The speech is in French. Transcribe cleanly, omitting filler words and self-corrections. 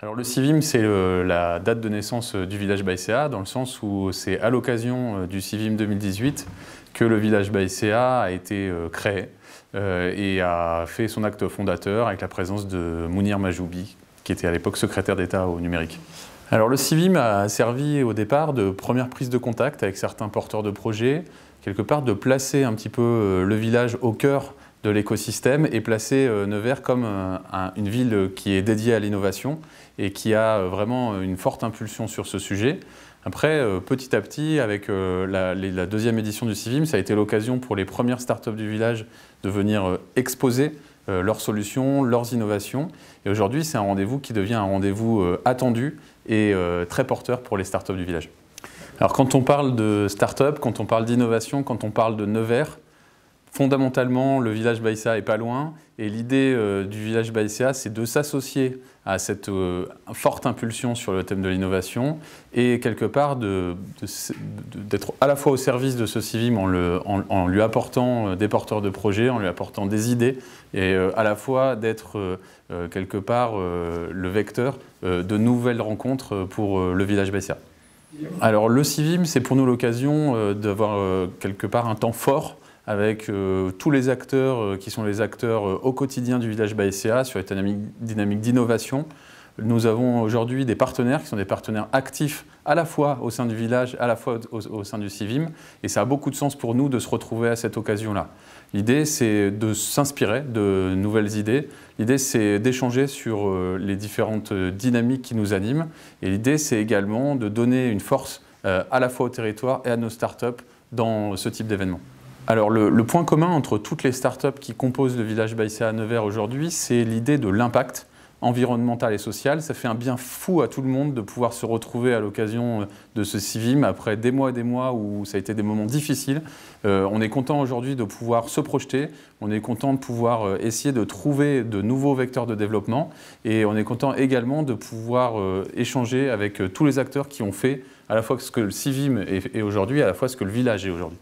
Alors le CIVIM, c'est la date de naissance du village Baïséa, dans le sens où c'est à l'occasion du CIVIM 2018 que le village Baïséa a été créé et a fait son acte fondateur avec la présence de Mounir Majoubi, qui était à l'époque secrétaire d'État au numérique. Alors le CIVIM a servi au départ de première prise de contact avec certains porteurs de projets, quelque part de placer un petit peu le village au cœur de l'écosystème et placer Nevers comme une ville qui est dédiée à l'innovation et qui a vraiment une forte impulsion sur ce sujet. Après, petit à petit, avec la deuxième édition du CIVIM, ça a été l'occasion pour les premières startups du village de venir exposer leurs solutions, leurs innovations. Et aujourd'hui, c'est un rendez-vous qui devient un rendez-vous attendu et très porteur pour les startups du village. Alors quand on parle de start-up, quand on parle d'innovation, quand on parle de Nevers, fondamentalement, le village Baïséa est pas loin et l'idée du village Baïséa, c'est de s'associer à cette forte impulsion sur le thème de l'innovation et quelque part d'être à la fois au service de ce CIVIM en lui apportant des porteurs de projets, en lui apportant des idées et à la fois d'être quelque part le vecteur de nouvelles rencontres pour le village Baïséa. Alors le CIVIM, c'est pour nous l'occasion d'avoir quelque part un temps fort avec tous les acteurs qui sont les acteurs au quotidien du village Baïséa sur les dynamiques d'innovation. Nous avons aujourd'hui des partenaires qui sont des partenaires actifs à la fois au sein du village, à la fois au sein du CIVIM, et ça a beaucoup de sens pour nous de se retrouver à cette occasion-là. L'idée, c'est de s'inspirer de nouvelles idées. L'idée, c'est d'échanger sur les différentes dynamiques qui nous animent. Et l'idée, c'est également de donner une force à la fois au territoire et à nos startups dans ce type d'événement. Alors le point commun entre toutes les startups qui composent le village Baïséa à Nevers aujourd'hui, c'est l'idée de l'impact environnemental et social. Ça fait un bien fou à tout le monde de pouvoir se retrouver à l'occasion de ce CIVIM après des mois où ça a été des moments difficiles. On est content aujourd'hui de pouvoir se projeter, on est content de pouvoir essayer de trouver de nouveaux vecteurs de développement et on est content également de pouvoir échanger avec tous les acteurs qui ont fait à la fois ce que le CIVIM est aujourd'hui et à la fois ce que le village est aujourd'hui.